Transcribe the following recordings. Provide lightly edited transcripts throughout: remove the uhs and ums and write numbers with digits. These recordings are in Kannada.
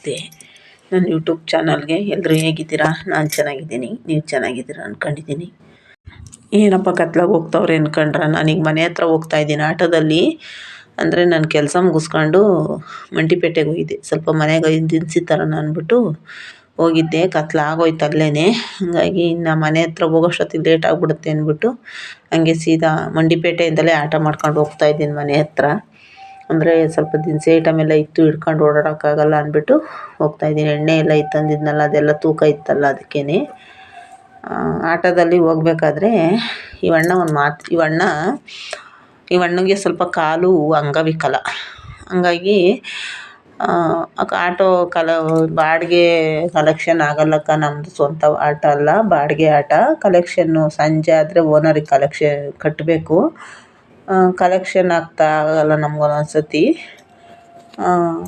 ನಮಸ್ತೆ. ನನ್ನ ಯೂಟ್ಯೂಬ್ ಚಾನಲ್ಗೆ ಎಲ್ಲರೂ ಹೇಗಿದ್ದೀರಾ? ನಾನು ಚೆನ್ನಾಗಿದ್ದೀನಿ, ನೀವು ಚೆನ್ನಾಗಿದ್ದೀರಾ ಅಂದ್ಕೊಂಡಿದ್ದೀನಿ. ಏನಪ್ಪ ಕತ್ಲಾಗಿ ಹೋಗ್ತಾವ್ರೆ ಅಂದ್ಕೊಂಡ್ರೆ, ನಾನೀಗ ಮನೆ ಹತ್ರ ಹೋಗ್ತಾಯಿದ್ದೀನಿ ಆಟೋದಲ್ಲಿ. ಅಂದರೆ ನಾನು ಕೆಲಸ ಮುಗಿಸ್ಕೊಂಡು ಮಂಟಿಪೇಟೆಗೆ ಹೋಗಿದ್ದೆ, ಸ್ವಲ್ಪ ಮನೆಗೆ ದಿನಸಿ ತರೋಣ ಅಂದ್ಬಿಟ್ಟು ಹೋಗಿದ್ದೆ. ಕತ್ಲಾಗೋಯ್ತು ಅಲ್ಲೇ. ಹಾಗಾಗಿ ಇನ್ನು ಮನೆ ಹತ್ರ ಹೋಗೋಷ್ಟೊತ್ತಿಗೆ ಲೇಟ್ ಆಗಿಬಿಡುತ್ತೆ ಅಂದ್ಬಿಟ್ಟು ಹಂಗೆ ಸೀದಾ ಮಂಡಿಪೇಟೆಯಿಂದಲೇ ಆಟೋ ಮಾಡ್ಕೊಂಡು ಹೋಗ್ತಾಯಿದ್ದೀನಿ ಮನೆ ಹತ್ರ. ಅಂದರೆ ಸ್ವಲ್ಪ ದಿನಸಿ ಐಟಮ್ ಎಲ್ಲ ಇತ್ತು, ಹಿಡ್ಕೊಂಡು ಓಡಾಡೋಕ್ಕಾಗಲ್ಲ ಅಂದ್ಬಿಟ್ಟು ಹೋಗ್ತಾಯಿದ್ದೀನಿ. ಎಣ್ಣೆ ಎಲ್ಲ ಇತ್ತು ತಂದಿದ್ನಲ್ಲ, ಅದೆಲ್ಲ ತೂಕ ಇತ್ತಲ್ಲ, ಅದಕ್ಕೇ ಆಟೋದಲ್ಲಿ ಹೋಗ್ಬೇಕಾದ್ರೆ ಇವಣ್ಣ ಒಂದು ಮಾತು, ಇವಣ್ಣಗೆ ಸ್ವಲ್ಪ ಕಾಲು ಅಂಗವಿಕಲ. ಹಂಗಾಗಿ ಆಟೋ ಬಾಡಿಗೆ ಕಲೆಕ್ಷನ್ ಆಗಲ್ಲಕ್ಕ, ನಮ್ಮದು ಸ್ವಂತ ಆಟೋ ಅಲ್ಲ, ಬಾಡಿಗೆ ಆಟೋ. ಕಲೆಕ್ಷನ್ನು ಸಂಜೆ ಆದರೆ ಓನರಿಗೆ ಕಟ್ಟಬೇಕು. ಕಲೆಕ್ಷನ್ ಆಗಲ್ಲ ನಮ್ಗೆ ಒಂದೊಂದು ಸತಿ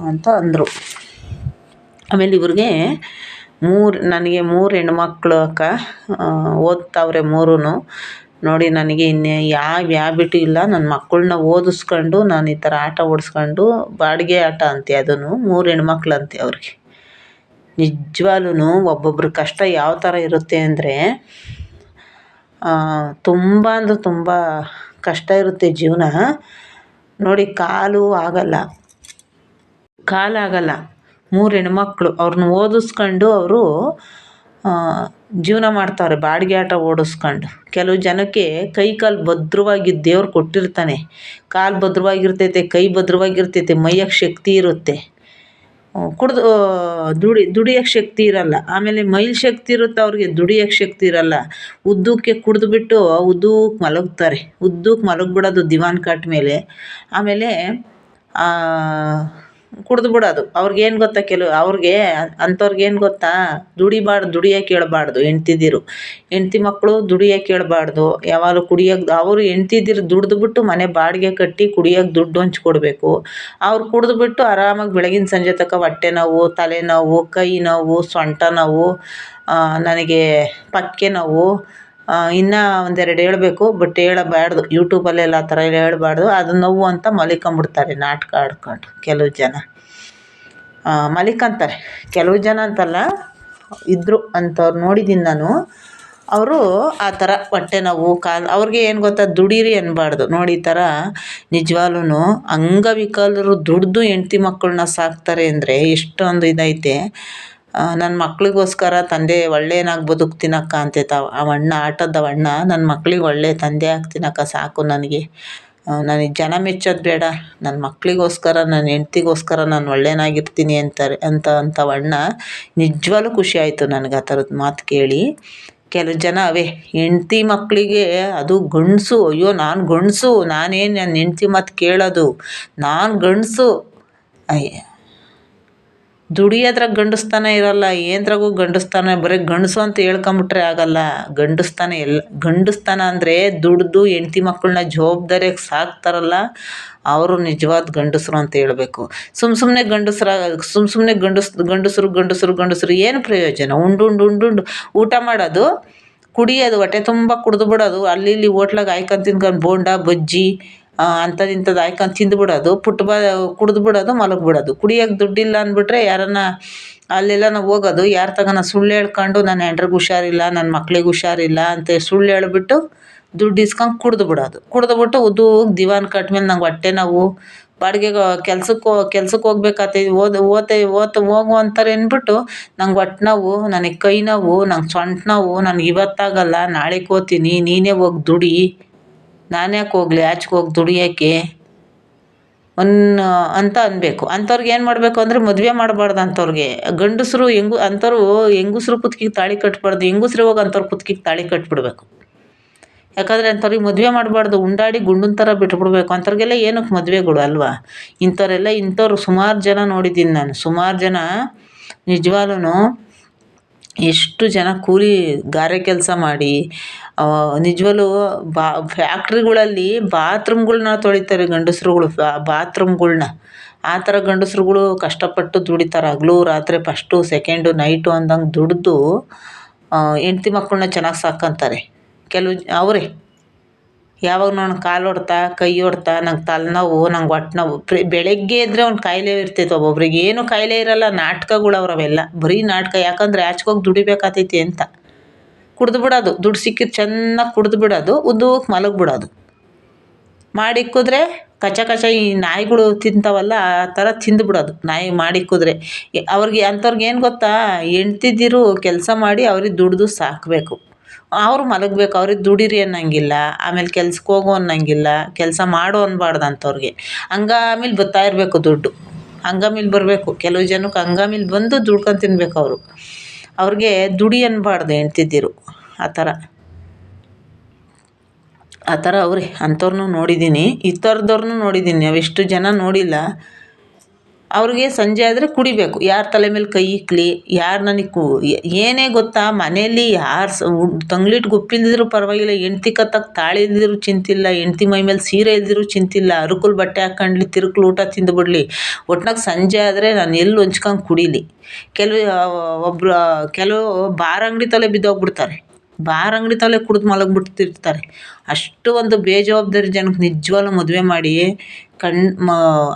ಅಂತ ಅಂದರು. ಆಮೇಲೆ ಇವ್ರಿಗೆ ನನಗೆ 3 ಹೆಣ್ಮಕ್ಳು ಅಕ್ಕ, ಓದ್ತಾವ್ರೆ 3. ನೋಡಿ, ನನಗೆ ಇನ್ನೇ ಯಾವ ಹ್ಯಾಬಿಟು ಇಲ್ಲ. ನನ್ನ ಮಕ್ಕಳನ್ನ ಓದಿಸ್ಕೊಂಡು ನಾನು ಈ ಥರ ಆಟ ಓಡಿಸ್ಕೊಂಡು, ಬಾಡಿಗೆ ಆಟ ಅಂತೆ ಅದನ್ನು, 3 ಹೆಣ್ಮಕ್ಳಂತೆ ಅವ್ರಿಗೆ. ನಿಜವಾಗ್ಲೂ ಒಬ್ಬೊಬ್ರ ಕಷ್ಟ ಯಾವ ಥರ ಇರುತ್ತೆ ಅಂದರೆ ತುಂಬ ಅಂದರೆ ತುಂಬ ಕಷ್ಟ ಇರುತ್ತೆ ಜೀವನ. ನೋಡಿ, ಕಾಲಾಗಲ್ಲ, 3 ಹೆಣ್ಮಕ್ಳು, ಅವ್ರನ್ನ ಓದಿಸ್ಕೊಂಡು ಅವರು ಜೀವನ ಮಾಡ್ತಾವ್ರೆ ಬಾಡಿಗೆ ಆಟ ಓಡಿಸ್ಕೊಂಡು. ಕೆಲವು ಜನಕ್ಕೆ ಕೈ ಕಾಲು ಭದ್ರವಾಗಿ ದೇವ್ರು ಕೊಟ್ಟಿರ್ತಾನೆ, ಕಾಲು ಭದ್ರವಾಗಿರ್ತೈತೆ, ಕೈ ಭದ್ರವಾಗಿರ್ತೈತೆ, ಮೈಯಕ್ಕೆ ಶಕ್ತಿ ಇರುತ್ತೆ, ದುಡಿಯೋಕ್ಕೆ ಶಕ್ತಿ ಇರಲ್ಲ. ಆಮೇಲೆ ಮೈಲಿ ಶಕ್ತಿ ಇರುತ್ತೆ ಅವ್ರಿಗೆ, ದುಡಿಯೋಕ್ಕೆ ಶಕ್ತಿ ಇರಲ್ಲ. ಉದ್ದಕ್ಕೆ ಕುಡಿದ್ಬಿಟ್ಟು ಉದ್ದಕ್ಕೆ ಮಲಗ್ತಾರೆ, ಉದ್ದಕ್ಕೆ ಮಲಗಿಬಿಡೋದು ದಿವಾನ್ ಕಾಟ್ ಮೇಲೆ. ಆಮೇಲೆ ಕುಡ್ದು ಬಿಡೋದು. ಅವ್ರಿಗೇನು ಗೊತ್ತಾ, ಅವ್ರಿಗೆ ಅಂಥವ್ರಿಗೇನು ಗೊತ್ತಾ, ದುಡಿಯೋಕ್ಕೆ ಹೇಳ್ಬಾರ್ದು. ಹೆಂಡ್ತಿ ಮಕ್ಕಳು ದುಡಿಯೋಕ್ಕೆ ಹೇಳ್ಬಾರ್ದು, ಯಾವಾಗಲೂ ಕುಡಿಯೋಕ್ಕೆ. ಅವರು ಹೆಂಡ್ತಿದಿರು ದುಡಿದ್ಬಿಟ್ಟು ಮನೆ ಬಾಡಿಗೆ ಕಟ್ಟಿ ಕುಡಿಯೋಕ್ಕೆ ದುಡ್ಡು ಹಂಚ್ಕೊಡ್ಬೇಕು. ಅವ್ರು ಕುಡಿದ್ಬಿಟ್ಟು ಆರಾಮಾಗಿ ಬೆಳಗಿನ ಸಂಜೆ ತನಕ ಹೊಟ್ಟೆ ನೋವು, ತಲೆನೋವು, ಕೈ ನೋವು, ಸೊಂಟ ನೋವು, ನನಗೆ ಪಕ್ಕೆ ನೋವು, ಇನ್ನೂ ಒಂದೆರಡು ಹೇಳಬೇಕು, ಬಟ್ ಹೇಳಬಾರ್ದು, ಯೂಟ್ಯೂಬಲ್ಲೆಲ್ಲ ಆ ಥರ ಹೇಳಬಾರ್ದು. ಅದು ನೋವು ಅಂತ ಮಲಿಕೊಂಬಿಡ್ತಾರೆ ನಾಟಕ ಆಡ್ಕೊಂಡು. ಕೆಲವು ಜನ ಮಲಿಕೊಂತಾರೆ, ಕೆಲವು ಜನ ಅಂತಲ್ಲ, ಇದ್ದರು ಅಂಥವ್ರು ನೋಡಿದ್ದೀನಿ ನಾನು. ಅವರು ಆ ಥರ ಹೊಟ್ಟೆ ನೋವು, ಅವ್ರಿಗೆ ಏನು ಗೊತ್ತಾ, ದುಡೀರಿ ಅನ್ನಬಾರ್ದು. ನೋಡಿ, ಈ ಥರ ನಿಜವಾಗ್ಲೂ ಅಂಗವಿಕಲರು ದುಡ್ದು ಹೆಂಡ್ತಿ ಮಕ್ಕಳನ್ನ ಸಾಕ್ತಾರೆ ಅಂದರೆ ಎಷ್ಟೊಂದು ಇದೈತೆ. ನನ್ನ ಮಕ್ಳಿಗೋಸ್ಕರ ತಂದೆ ಒಳ್ಳೆಯನಾಗಿ ಬದುಕ್ತೀನಕ್ಕ ಅಂತೈತೆ ಅವಣ್ಣ, ಆಟೋದವಣ್ಣ. ನನ್ನ ಮಕ್ಳಿಗೆ ಒಳ್ಳೆ ತಂದೆ ಆಗ್ತೀನಕ್ಕ, ಸಾಕು ನನಗೆ ಜನ ಮೆಚ್ಚೋದು ಬೇಡ, ನನ್ನ ಮಕ್ಳಿಗೋಸ್ಕರ, ನನ್ನ ಹೆಂಡ್ತಿಗೋಸ್ಕರ ನಾನು ಒಳ್ಳೆಯನಾಗಿರ್ತೀನಿ ಅಂಥವಣ್ಣ. ನಿಜವಾಗ್ಲೂ ಖುಷಿ ಆಯಿತು ನನಗೆ ಆ ಥರದ್ದು ಮಾತು ಕೇಳಿ. ಕೆಲವು ಜನ ಹೆಂಡ್ತಿ ಮಕ್ಕಳಿಗೆ, ಅದು ಗಂಡಸು, ಅಯ್ಯೋ ನಾನು ಗಂಡಸು, ನಾನೇನು ನನ್ನ ಹೆಂಡ್ತಿ ಮಾತು ಕೇಳೋದು, ನಾನು ಗಂಡಸು. ಅಯ್ಯ, ದುಡಿಯೋದ್ರಾಗ ಗಂಡಸ್ತನ ಇರೋಲ್ಲ, ಏನ್ರಾಗೂ ಗಂಡಸ್ತನ. ಬರೀ ಗಂಡಸು ಅಂತ ಹೇಳ್ಕೊಂಬಿಟ್ರೆ ಆಗಲ್ಲ. ಗಂಡಸ್ತನ ಅಂದರೆ ದುಡ್ದು ಹೆಂಡ್ತಿ ಮಕ್ಕಳನ್ನ ಜವಾಬ್ದಾರಿಯಾಗಿ ಸಾಕ್ತಾರಲ್ಲ, ಅವರು ನಿಜವಾದ ಗಂಡಸರು ಅಂತ ಹೇಳಬೇಕು. ಸುಮ್ಮನೆ ಗಂಡಸರು ಏನು ಪ್ರಯೋಜನ? ಉಂಡು ಊಟ ಮಾಡೋದು, ಕುಡಿಯೋದು, ಹೊಟ್ಟೆ ತುಂಬ ಕುಡಿದು ಬಿಡೋದು, ಅಲ್ಲಿ ಇಲ್ಲಿ ಹೋಟ್ಲಾಗ ಹಾಯ್ಕೊಂಡು ತಿನ್ಕೊಂಡು ಬೋಂಡ ಬಜ್ಜಿ ಅಂಥದ್ದು ಹಾಯ್ಕೊಂಡು ತಿಂದುಬಿಡೋದು, ಕುಡಿದು ಬಿಡೋದು, ಮಲಗಿಬಿಡೋದು. ಕುಡಿಯೋಕ್ಕೆ ದುಡ್ಡಿಲ್ಲ ಅಂದ್ಬಿಟ್ರೆ ಯಾರನ್ನ ಅಲ್ಲೆಲ್ಲ ನಾವು ಹೋಗೋದು, ಯಾರ ತಗನ ಸುಳ್ಳು ಹೇಳ್ಕೊಂಡು ನನ್ನ ಹೆಂಡ್ರಿಗೆ ಹುಷಾರಿಲ್ಲ, ನನ್ನ ಮಕ್ಳಿಗೆ ಹುಷಾರಿಲ್ಲ ಅಂತ ಸುಳ್ಳು ಹೇಳ್ಬಿಟ್ಟು ದುಡ್ಡು ಇಸ್ಕೊಂಡು ಕುಡಿದ್ಬಿಟ್ಟು ಉದ್ದಕ್ಕೆ ದಿವಾನ್ ಕಾಟ್ ಮೇಲೆ ನಂಗೆ ಹೊಟ್ಟೆ ನೋವು, ಬಾಡಿಗೆಗೆ ಕೆಲ್ಸಕ್ಕೆ ಹೋಗ್ಬೇಕಾಗ್ತೈತಿ, ಹೋಗು ಅಂತಾರೆ ಅಂದ್ಬಿಟ್ಟು ನಂಗೆ ಹೊಟ್ಟೆ ನೋವು, ನನಗೆ ಕೈ ನೋವು, ನಂಗೆ ಸೊಂಟ ನೋವು, ನನಗೆ ಇವತ್ತಾಗಲ್ಲ ನಾಳೆಗೆ ಹೋಗ್ತೀನಿ, ನೀನೇ ಹೋಗಿ ದುಡಿ, ನಾನು ಯಾಕೆ ಹೋಗಲಿ ಆಚೆಗೆ ಹೋಗಿ ದುಡಿಯೋಕ್ಕೆ ಅಂತ ಅನ್ಬೇಕು. ಅಂಥವ್ರಿಗೆ ಏನು ಮಾಡಬೇಕು ಅಂದರೆ ಮದುವೆ ಮಾಡಬಾರ್ದು. ಅಂಥವ್ರಿಗೆ ಗಂಡಸರು ಅಂಥವ್ರು ಹೆಂಗಸ್ರು ಕುತ್ತಿಗೆಗೆ ತಾಳಿ ಕಟ್ಟಬಾರ್ದು, ಹೆಂಗಸ್ರು ಹೋಗಿ ಅಂಥವ್ರ ಕುತ್ತಿಗೆಗೆ ತಾಳಿ ಕಟ್ಬಿಡ್ಬೇಕು. ಯಾಕಂದರೆ ಅಂಥವ್ರಿಗೆ ಮದುವೆ ಮಾಡಬಾರ್ದು, ಉಂಡಾಡಿ ಗುಂಡನ ಥರ ಬಿಟ್ಬಿಡ್ಬೇಕು. ಅಂಥವ್ರಿಗೆಲ್ಲ ಏನಕ್ಕೆ ಮದುವೆಗಳು ಅಲ್ವಾ? ಇಂಥವ್ರು ಸುಮಾರು ಜನ ನೋಡಿದ್ದೀನಿ ನಾನು. ಸುಮಾರು ಜನ ನಿಜವಾಗ್ಲೂ ಎಷ್ಟು ಜನ ಕೂಲಿ ಗಾರೆ ಕೆಲಸ ಮಾಡಿ ನಿಜವಾಗ್ಲೂ ಫ್ಯಾಕ್ಟ್ರಿಗಳಲ್ಲಿ ಬಾತ್ರೂಮ್ಗಳ್ನ ತೊಳಿತಾರೆ ಗಂಡಸ್ರುಗಳು, ಬಾತ್ರೂಮ್ಗಳ್ನ. ಆ ಥರ ಗಂಡಸ್ರುಗಳು ಕಷ್ಟಪಟ್ಟು ದುಡಿತಾರೆ, ಹಗಲು ರಾತ್ರಿ, ಫಸ್ಟು ಸೆಕೆಂಡು ನೈಟು ಅಂದಂಗೆ ದುಡಿದು ಹೆಂಡ್ತಿ ಮಕ್ಕಳನ್ನ ಚೆನ್ನಾಗಿ ಸಾಕಂತಾರೆ. ಅವರೇ ಯಾವಾಗ ನಾನು ಕಾಲು ಹೊಡ್ತಾ ಕೈ ಹೊಡ್ತಾ ನಂಗೆ ತಲೆನೋವು ನಂಗೆ ಹೊಟ್ಟೆ ನೋವು ಬೆಳಗ್ಗೆ ಎದ್ದರೆ ಒಂದು ಕಾಯಿಲೆ ಇರ್ತೈತೆ ಒಬ್ಬೊಬ್ರಿಗೆ ಏನು ಕಾಯಿಲೆ ಇರಲ್ಲ ನಾಟಕಗಳು ಅವೆಲ್ಲ ಬರೀ ನಾಟಕ ಯಾಕಂದರೆ ಆಚೆಗೋಗಿ ದುಡಿಬೇಕಾತೈತಿ ಅಂತ ಕುಡ್ದು ಬಿಡೋದು ದುಡ್ಡು ಸಿಕ್ಕಿದ್ದು ಚೆನ್ನಾಗಿ ಕುಡ್ದು ಬಿಡೋದು ಉದ್ದಕ್ಕೆ ಮಲಗಿಬಿಡೋದು ಮಾಡಿಕ್ಕಿದ್ರೆ ಕಚ ಕಚ ಈ ನಾಯಿಗಳು ತಿಂತಾವಲ್ಲ ಆ ಥರ ತಿಂದುಬಿಡೋದು ನಾಯಿ ಮಾಡಿಕ್ಕಿದ್ರೆ ಅವ್ರಿಗೆ ಅಂಥವ್ರಿಗೆ ಏನು ಗೊತ್ತಾ ಹೆಂಡ್ತಿದಿರು ಕೆಲಸ ಮಾಡಿ ಅವ್ರಿಗೆ ದುಡ್ದು ಸಾಕಬೇಕು ಅವ್ರು ಮಲಗಬೇಕು ಅವ್ರಿಗೆ ದುಡೀರಿ ಅನ್ನೋಂಗಿಲ್ಲ ಆಮೇಲೆ ಕೆಲ್ಸಕ್ಕೆ ಹೋಗು ಅನ್ನೋಂಗಿಲ್ಲ ಕೆಲಸ ಮಾಡು ಅನ್ಬಾರ್ದು ಅಂಥವ್ರಿಗೆ ಹಂಗಾಮಿಲ್ ಬರ್ತಾ ಇರಬೇಕು ದುಡ್ಡು ಹಂಗಾಮಿಲ್ ಬರಬೇಕು ಕೆಲವು ಜನಕ್ಕೆ ಹಂಗಾಮಿಲ್ ಬಂದು ದುಡ್ಕೊಂಡು ತಿನ್ಬೇಕು ಅವರು ಅವ್ರಿಗೆ ದುಡಿ ಅನ್ಬಾರ್ದು ಹೆಂಡ್ತಿದ್ದಿರು ಆ ಥರ ಅವ್ರೆ ಅಂಥವ್ರನ್ನೂ ನೋಡಿದ್ದೀನಿ ಈ ಥರದವ್ರನ್ನೂ ನೋಡಿದ್ದೀನಿ ನಾವೆಷ್ಟು ಜನ ನೋಡಿಲ್ಲ ಅವ್ರಿಗೆ ಸಂಜೆ ಆದರೆ ಕುಡಿಬೇಕು ಯಾರ ತಲೆ ಮೇಲೆ ಕೈ ಇಕ್ಕಲಿ ಯಾರು ನನಗೆ ಏನೇ ಗೊತ್ತಾ ಮನೆಯಲ್ಲಿ ಯಾರು ತಂಗ್ಳಿಟ್ಟು ಗುಪ್ಪಿಲ್ದಿದ್ರು ಪರವಾಗಿಲ್ಲ ಹೆಂಡ್ತಿ ಕತ್ತಕ್ಕೆ ತಾಳಿ ಇಲ್ದಿದ್ರು ಚಿಂತಿಲ್ಲ ಹೆಂಡ್ತಿ ಮೈ ಮೇಲೆ ಸೀರೆ ಇಲ್ದಿದ್ರು ಚಿಂತಿಲ್ಲ ಅರಕುಲ್ ಬಟ್ಟೆ ಹಾಕ್ಕೊಂಡ್ಲಿ ತಿರುಕಲು ಊಟ ತಿಂದುಬಿಡ್ಲಿ ಒಟ್ನಾಗ ಸಂಜೆ ಆದರೆ ನಾನು ಎಲ್ಲಿ ಹೊಂಚ್ಕೊಂಡು ಕುಡೀಲಿ ಕೆಲವು ಬಾರ್ ಅಂಗಡಿ ತಲೆ ಬಿದ್ದೋಗ್ಬಿಡ್ತಾರೆ ಬಾರ್ ಅಂಗಡಿ ತಲೆ ಕುಡ್ದು ಮಲಗಿಬಿಡ್ತಿರ್ತಾರೆ ಅಷ್ಟು ಒಂದು ಬೇಜವಾಬ್ದಾರಿ ಜನಕ್ಕೆ ನಿಜವಾಗ್ಲೂ ಮದುವೆ ಮಾಡಿ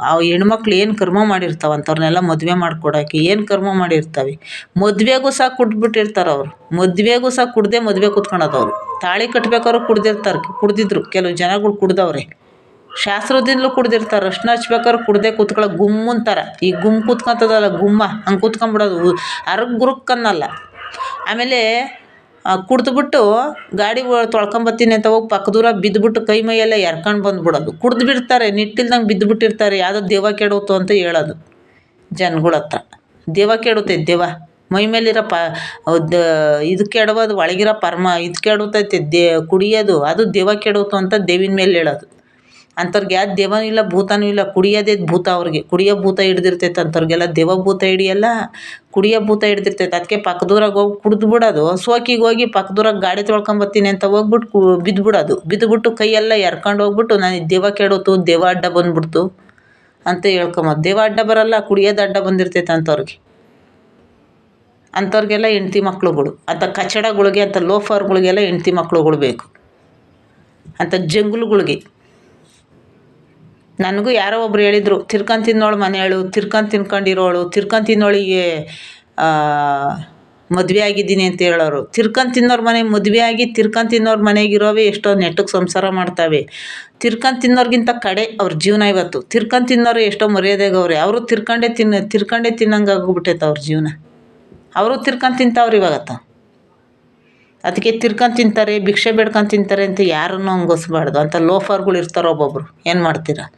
ಆ ಹೆಣ್ಮಕ್ಳು ಏನು ಕರ್ಮ ಮಾಡಿರ್ತಾವೆ ಅಂಥವ್ರನ್ನೆಲ್ಲ ಮದುವೆ ಮಾಡ್ಕೊಡೋಕೆ ಏನು ಕರ್ಮ ಮಾಡಿರ್ತವೆ ಮದುವೆಗೂ ಸಹ ಕುಡ್ದುಬಿಟ್ಟಿರ್ತಾರೆ ಅವರು ಮದುವೆಗೂ ಸಹ ಕುಡ್ದೇ ಮದುವೆ ಕೂತ್ಕೊಳ್ಳೋದು ಅವರು ತಾಳಿ ಕಟ್ಬೇಕಾದ್ರು ಕುಡ್ದಿದ್ರು ಕೆಲವು ಜನಗಳು ಕುಡ್ದವ್ರೆ ಶಾಸ್ತ್ರದಿಂದಲೂ ಕುಡ್ದಿರ್ತಾರೆ ಅರ್ಶಿನ ಹಚ್ಬೇಕಾದ್ರೆ ಕುಡ್ದೇ ಕೂತ್ಕೊಳ್ಳೋ ಗುಮ್ಮಂತಾರ ಈ ಗುಮ್ ಕೂತ್ಕೊತದಲ್ಲ ಗುಮ್ಮ ಹಂಗೆ ಕೂತ್ಕೊಂಡ್ಬಿಡೋದು ಗುರುಕ್ಕನ್ನಲ್ಲ ಆಮೇಲೆ ಕುಡ್ದುಬಿಟ್ಟು ಗಾಡಿ ತೊಳ್ಕೊಂಬತ್ತೀನಿ ಅಂತ ಹೋಗಿ ಪಕ್ಕದೂರಾಗ ಬಿದ್ದುಬಿಟ್ಟು ಕೈ ಮೈಯೆಲ್ಲ ಎರ್ಕೊಂಡು ಬಂದುಬಿಡೋದು ಕುಡ್ದು ಬಿಡ್ತಾರೆ ನಿಟ್ಟಿಲ್ದಂಗೆ ಬಿದ್ದುಬಿಟ್ಟಿರ್ತಾರೆ ಯಾವುದೋ ದೆವ್ವ ಕೆಡೋತು ಅಂತ ಹೇಳೋದು ಜನಗಳ ಹತ್ರ ದೆವ್ವ ಕೆಡುತ್ತೆ ದೆವ್ವ ಮೈ ಮೇಲಿರೋ ಇದು ಕೆಡಬೋದು ಒಳಗಿರೋ ಇದು ಕೆಡುತ್ತೈತೆ ಕುಡಿಯೋದು ಅದು ದೆವ್ವ ಕೆಡೋತು ಅಂತ ದೇವಿನ ಮೇಲೆ ಹೇಳೋದು ಅಂಥವ್ರಿಗೆ ಯಾವ್ದು ದೆವ್ವನೂ ಇಲ್ಲ ಭೂತನೂ ಇಲ್ಲ ಕುಡಿಯೋದೇ ಭೂತ ಅವ್ರಿಗೆ ಕುಡಿಯೋ ಭೂತ ಹಿಡ್ದಿರ್ತೈತೆ ಅಂಥವ್ರಿಗೆಲ್ಲ ದೆವ್ವ ಭೂತ ಹಿಡಿಯಲ್ಲ ಕುಡಿಯೋ ಭೂತ ಹಿಡ್ದಿರ್ತೈತೆ ಅದಕ್ಕೆ ಪಕ್ಕದೂರಾಗ ಹೋಗಿ ಕುಡ್ದು ಬಿಡೋದು ಸೋಕಿಗೆ ಹೋಗಿ ಪಕ್ಕದೂರಾಗ ಗಾಡಿ ತೊಳ್ಕೊಂಬತ್ತೀನಿ ಅಂತ ಹೋಗ್ಬಿಟ್ಟು ಬಿದ್ದುಬಿಟ್ಟು ಕೈಯೆಲ್ಲ ಎರ್ಕೊಂಡು ಹೋಗ್ಬಿಟ್ಟು ನನಗೆ ದೆವ್ವ ಕೆಡೋತು ದೆವ್ವ ಅಡ್ಡ ಬಂದ್ಬಿಡ್ತು ಅಂತ ಹೇಳ್ಕೊಂಬೋದು ದೆವ್ವ ಅಡ್ಡ ಬರಲ್ಲ ಕುಡಿಯೋದು ಅಡ್ಡ ಬಂದಿರ್ತೈತೆ ಅಂಥವ್ರಿಗೆಲ್ಲ ಹೆಂಡ್ತಿ ಮಕ್ಳುಗಳು ಅಂಥ ಕಚಡಗಳಿಗೆ ಅಂಥ ಲೋಫರ್ಗಳಿಗೆಲ್ಲ ಹೆಂಡ್ತಿ ಮಕ್ಳುಗಳು ಬೇಕು ಅಂಥ ಜಂಗ್ಲುಗಳಿಗೆ ನನಗೂ ಯಾರೋ ಒಬ್ರು ಹೇಳಿದರು ತಿರ್ಕೊಂಡು ತಿನ್ನೋಳು ಮನೆಯಳು ತಿರ್ಕೊಂಡು ತಿನ್ಕೊಂಡಿರೋಳು ತಿರ್ಕೊಂಡು ತಿನ್ನೋಳಿಗೆ ಮದುವೆ ಆಗಿದ್ದೀನಿ ಅಂತ ಹೇಳೋರು ತಿರ್ಕೊಂಡು ತಿನ್ನೋರು ಮನೆ ಮದುವೆ ಆಗಿ ತಿರ್ಕೊಂಡು ತಿನ್ನೋರು ಮನೆಗಿರೋವೆ ಎಷ್ಟೋ ನೆಟ್ಟಗೆ ಸಂಸಾರ ಮಾಡ್ತಾವೆ ತಿರ್ಕೊಂಡು ತಿನ್ನೋರ್ಗಿಂತ ಕಡೆ ಅವ್ರ ಜೀವನ ಇವತ್ತು ತಿರ್ಕೊಂಡು ತಿನ್ನೋರು ಎಷ್ಟೋ ಮರ್ಯಾದೆಗವ್ರೆ ಅವರು ತಿರ್ಕೊಂಡೇ ತಿನ್ನಂಗೆ ಆಗೋಗ್ಬಿಟ್ಟೈತೆ ಅವ್ರ ಜೀವನ ಅವರು ತಿರ್ಕೊಂಡು ತಿಂತಾವ್ರು ಇವಾಗತ್ತ ಅದಕ್ಕೆ ತಿರ್ಕೊಂಡು ತಿಂತಾರೆ ಭಿಕ್ಷೆ ಬೇಡ್ಕೊಂಡು ತಿಂತಾರೆ ಅಂತ ಯಾರನ್ನೂ ಹಂಗೋಸ್ಬಾರ್ದು ಅಂಥ ಲೋಫರ್ಗಳು ಇರ್ತಾರೆ ಒಬ್ಬೊಬ್ರು ಏನು ಮಾಡ್ತೀರಾ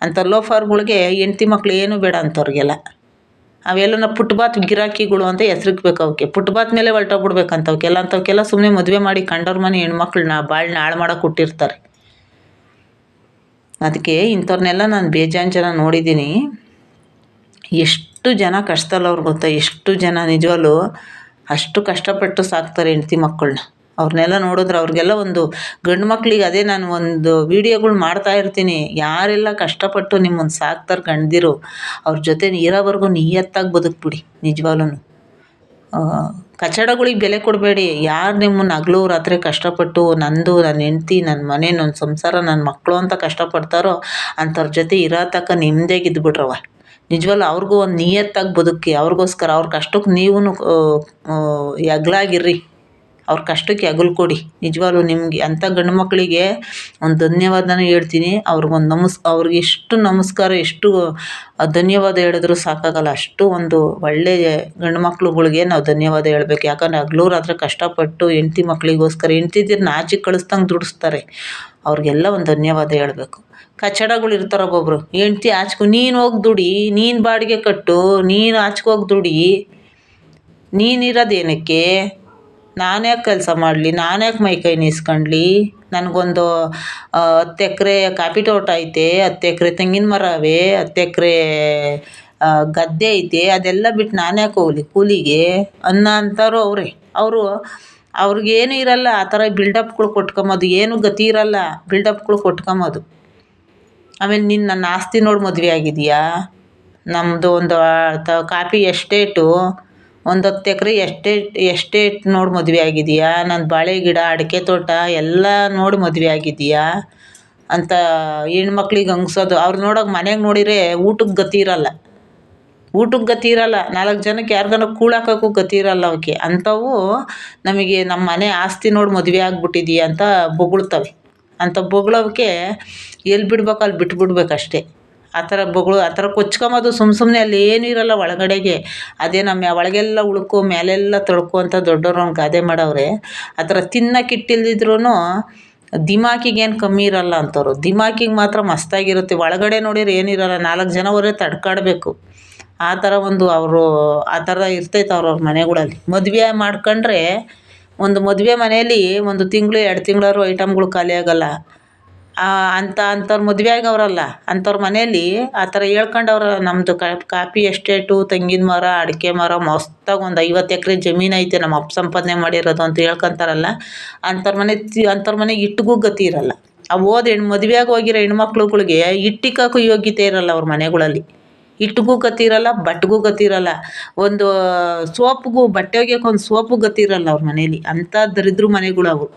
ಅಂಥ ಲೋಫರ್ಗಳಿಗೆ ಹೆಂಡ್ತಿ ಮಕ್ಳು ಏನೂ ಬೇಡ ಅಂಥವ್ರಿಗೆಲ್ಲ ಅವೆಲ್ಲ ಪುಟ್ಬಾತ್ ಗಿರಾಕಿಗಳು ಅಂತ ಹೆಸ್ರಿಕ್ಬೇಕು ಅವಕ್ಕೆ ಪುಟ್ಬಾತ್ ಮೇಲೆ ಹೊಲ್ಟೋಗ್ಬಿಡ್ಬೇಕಂತವಕ್ಕೆಲ್ಲ ಅಂಥವಕ್ಕೆಲ್ಲ ಸುಮ್ಮನೆ ಮದುವೆ ಮಾಡಿ ಕಂಡವ್ರ ಮನೆ ಹೆಣ್ಮಕ್ಳನ್ನ ಬಾಳನ್ನ ಹಾಳು ಮಾಡೋಕೆ ಕೊಟ್ಟಿರ್ತಾರೆ ಅದಕ್ಕೆ ಇಂಥವ್ರನ್ನೆಲ್ಲ ನಾನು ಬೇಜಾನ್ ಜನ ನೋಡಿದ್ದೀನಿ ಎಷ್ಟು ಜನ ಕಷ್ಟದಲ್ಲವ್ರು ಗೊತ್ತಾ ಎಷ್ಟು ಜನ ನಿಜವಾಗ್ಲೂ ಅಷ್ಟು ಕಷ್ಟಪಟ್ಟು ಸಾಕ್ತಾರೆ ಹೆಂಡ್ತಿ ಮಕ್ಕಳನ್ನ ಅವ್ರನ್ನೆಲ್ಲ ನೋಡಿದ್ರೆ ಅವ್ರಿಗೆಲ್ಲ ಒಂದು ಗಂಡು ಮಕ್ಳಿಗೆ ಅದೇ ನಾನು ಒಂದು ವೀಡಿಯೋಗಳು ಮಾಡ್ತಾ ಇರ್ತೀನಿ ಯಾರೆಲ್ಲ ಕಷ್ಟಪಟ್ಟು ನಿಮ್ಮನ್ನು ಸಾಕ್ತಾರೆ ಗಂಡ್ದಿರು ಅವ್ರ ಜೊತೆ ಇರೋವರೆಗೂ ನಿಯತ್ತಾಗಿ ಬದುಕ್ಬಿಡಿ ನಿಜವಾಗ್ಲೂ ಕಚಡಗಳಿಗೆ ಬೆಲೆ ಕೊಡಬೇಡಿ ಯಾರು ನಿಮ್ಮನ್ನು ಹಗಲು ರಾತ್ರಿ ಕಷ್ಟಪಟ್ಟು ನಂದು ನನ್ನ ಹೆಂಡ್ತಿ ನನ್ನ ಮನೆ ನನ್ನ ಸಂಸಾರ ನನ್ನ ಮಕ್ಕಳು ಅಂತ ಕಷ್ಟಪಡ್ತಾರೋ ಅಂಥವ್ರ ಜೊತೆ ಇರೋ ತನಕ ನಿಮ್ಮದೇಗಿದ್ಬಿಟ್ರವ ನಿಜವಲ್ಲ ಅವ್ರಿಗೂ ಒಂದು ನಿಯತ್ತಾಗಿ ಬದುಕಿ ಅವ್ರಿಗೋಸ್ಕರ ಅವ್ರ ಕಷ್ಟಕ್ಕೆ ನೀವು ಎಗ್ಲಾಗಿರ್ರಿ ಅವ್ರ ಕಷ್ಟಕ್ಕೆ ಹೆಗಲು ಕೊಡಿ ನಿಜವಾಗ್ಲೂ ನಿಮಗೆ ಅಂಥ ಗಂಡು ಮಕ್ಕಳಿಗೆ ಒಂದು ಧನ್ಯವಾದನೂ ಹೇಳ್ತೀನಿ ಅವ್ರಿಗೊಂದು ಅವ್ರಿಗೆ ಎಷ್ಟು ನಮಸ್ಕಾರ ಎಷ್ಟು ಧನ್ಯವಾದ ಹೇಳಿದ್ರು ಸಾಕಾಗಲ್ಲ ಅಷ್ಟು ಒಂದು ಒಳ್ಳೆಯ ಗಂಡು ಮಕ್ಳುಗಳಿಗೆ ನಾವು ಧನ್ಯವಾದ ಹೇಳ್ಬೇಕು ಯಾಕಂದರೆ ಹಗಲು ರಾತ್ರಿ ಕಷ್ಟಪಟ್ಟು ಹೆಂಡ್ತಿ ಮಕ್ಕಳಿಗೋಸ್ಕರ ಹೆಂಡ್ತಿದ್ದೀರು ನಾಚಿಗೆ ಕಳಿಸ್ದಂಗೆ ದುಡಿಸ್ತಾರೆ ಅವ್ರಿಗೆಲ್ಲ ಒಂದು ಧನ್ಯವಾದ ಹೇಳಬೇಕು ಕಚಡಗಳು ಇರ್ತಾರೆ ಒಬ್ಬೊಬ್ರು ಹೆಂಡ್ತಿ ನೀನು ಹೋಗಿ ದುಡಿ ನೀನು ಬಾಡಿಗೆ ಕಟ್ಟು ನೀನು ಆಚೆಗೋಗಿ ದುಡಿ ನೀನಿರೋದೇನಕ್ಕೆ ನಾನ್ಯಾಕೆ ಕೆಲಸ ಮಾಡಲಿ ನಾನ್ಯಾಕೆ ಮೈಕೈ ನೀಸ್ಕೊಂಡ್ಲಿ ನನಗೊಂದು 10 ಎಕರೆ ಕಾಫಿ ತೋಟ ಐತೆ 10 ಎಕರೆ ತೆಂಗಿನ ಮರ ಅವೆ 10 ಎಕರೆ ಗದ್ದೆ ಐತೆ ಅದೆಲ್ಲ ಬಿಟ್ಟು ನಾನ್ಯಾಕೆ ಹೋಗ್ಲಿ ಕೂಲಿಗೆ ಅಂಥವ್ರು ಅವರೇ ಅವ್ರಿಗೇನು ಇರಲ್ಲ ಆ ಥರ ಬಿಲ್ಡಪ್ಗಳು ಕೊಟ್ಕೊಂಬೋದು ಏನು ಗತಿ ಇರಲ್ಲ ಬಿಲ್ಡಪ್ಗಳು ಕೊಟ್ಕೊಂಬೋದು ಆಮೇಲೆ ನೀನು ನನ್ನ ಆಸ್ತಿ ನೋಡಿ ಮದುವೆ ಆಗಿದೆಯಾ ನಮ್ಮದು ಒಂದು ಕಾಫಿ ಎಸ್ಟೇಟು ಒಂದು 10 ಎಕರೆ ಎಸ್ಟೇಟ್ ನೋಡಿ ಮದುವೆ ಆಗಿದೀಯಾ, ನಂದು ಬಾಳೆ ಗಿಡ ಅಡಿಕೆ ತೋಟ ಎಲ್ಲ ನೋಡಿ ಮದುವೆ ಆಗಿದೀಯಾ ಅಂತ ಹೆಣ್ಮಕ್ಳಿಗೆ ಹಂಗ್ಸೋದು. ಅವ್ರು ನೋಡೋಕೆ ಮನೆಗೆ ನೋಡಿದ್ರೆ ಊಟಕ್ಕೆ ಗತಿ ಇರಲ್ಲ, ಊಟಕ್ಕೆ ಗತಿ ಇರಲ್ಲ, 4 ಜನಕ್ಕೆ ಯಾರಿಗಾನ ಕೂಳಾಕೋಕ್ಕೂ ಗತಿ ಇರಲ್ಲ ಅವಕ್ಕೆ. ಅಂಥವು ನಮಗೆ ನಮ್ಮ ಮನೆ ಆಸ್ತಿ ನೋಡಿ ಮದುವೆ ಆಗ್ಬಿಟ್ಟಿದೀಯ ಅಂತ ಬೊಗಳ್ತವೆ. ಅಂಥ ಬೊಗಳೋಕ್ಕೆ ಎಲ್ಲಿ ಬಿಡ್ಬೇಕೋ ಅಲ್ಲಿ ಬಿಟ್ಬಿಡ್ಬೇಕು ಅಷ್ಟೇ. ಆ ಥರ ಆ ಥರ ಕೊಚ್ಕೊಂಬೋದು ಸುಮ್ಮನೆ ಅಲ್ಲಿ ಏನೂ ಇರಲ್ಲ ಒಳಗಡೆಗೆ. ಅದೇ ನಮ್ಮ ಒಳಗೆಲ್ಲ ಉಳ್ಕೊ ಮೇಲೆಲ್ಲ ತಳ್ಕೊ ಅಂತ ದೊಡ್ಡೋರು ಒಂದು ಗಾದೆ ಮಾಡವ್ರೆ. ಆ ಥರ ತಿನ್ನಕ್ಕೆ ಇಟ್ಟಿಲ್ದಿದ್ರೂ ದಿಮಾಕಿಗೇನು ಕಮ್ಮಿ ಇರಲ್ಲ ಅಂಥವ್ರು. ದಿಮಾಕಿಗೆ ಮಾತ್ರ ಮಸ್ತಾಗಿರುತ್ತೆ. ಒಳಗಡೆ ನೋಡಿದ್ರೆ ಏನಿರಲ್ಲ, 4 ಜನ ಹೋದ್ರೆ ತಡ್ಕಾಡಬೇಕು. ಆ ಥರ ಅವರು ಆ ಥರ ಇರ್ತೈತೆ ಅವ್ರವ್ರ ಮನೆಗಳಲ್ಲಿ. ಮದುವೆ ಮಾಡ್ಕೊಂಡ್ರೆ ಒಂದು ಮದುವೆ ಮನೆಯಲ್ಲಿ 1 ತಿಂಗಳು 2 ತಿಂಗಳಾದ್ರು ಐಟಮ್ಗಳು ಖಾಲಿ ಆಗಲ್ಲ. ಅಂಥವ್ರು ಮದುವೆ ಆಗವ್ರಲ್ಲ ಅಂಥವ್ರ ಮನೆಯಲ್ಲಿ ಆ ಥರ ಹೇಳ್ಕೊಂಡವ್ರಲ್ಲ, ನಮ್ಮದು ಕಾಫಿ ಎಸ್ಟೇಟು, ತೆಂಗಿನ ಮರ, ಅಡಿಕೆ ಮರ, ಮಸ್ತಾಗಿ ಒಂದು 50 ಎಕರೆ ಜಮೀನು ಐತೆ ನಮ್ಮ ಅಪ್ಪ ಸಂಪಾದನೆ ಮಾಡಿರೋದು ಅಂತ ಹೇಳ್ಕೊಂತಾರಲ್ಲ, ಅಂಥವ್ರ ಮನೆಗೆ ಇಟ್ಟಿಗೂ ಗತಿ ಇರಲ್ಲ. ಮದುವೆಯಾಗಿ ಹೋಗಿರೋ ಹೆಣ್ಮಕ್ಳುಗಳಿಗೆ ಇಟ್ಟಿಕ್ಕೋಕ್ಕೂ ಯೋಗ್ಯತೆ ಇರಲ್ಲ ಅವ್ರ ಮನೆಗಳಲ್ಲಿ. ಇಟ್ಟಿಗೂ ಗತಿ ಇರಲ್ಲ, ಬಟ್ಟೆಗೂ ಗತಿ ಇರಲ್ಲ, ಒಂದು ಸೋಪ್ಗೂ ಬಟ್ಟೆ ಒಗ್ಯೋಕೆ ಒಂದು ಸೋಪ್ಗೂ ಗತಿ ಇರಲ್ಲ ಅವ್ರ ಮನೇಲಿ. ಅಂಥ ದರಿದ್ರ ಮನೆಗಳು ಅವು.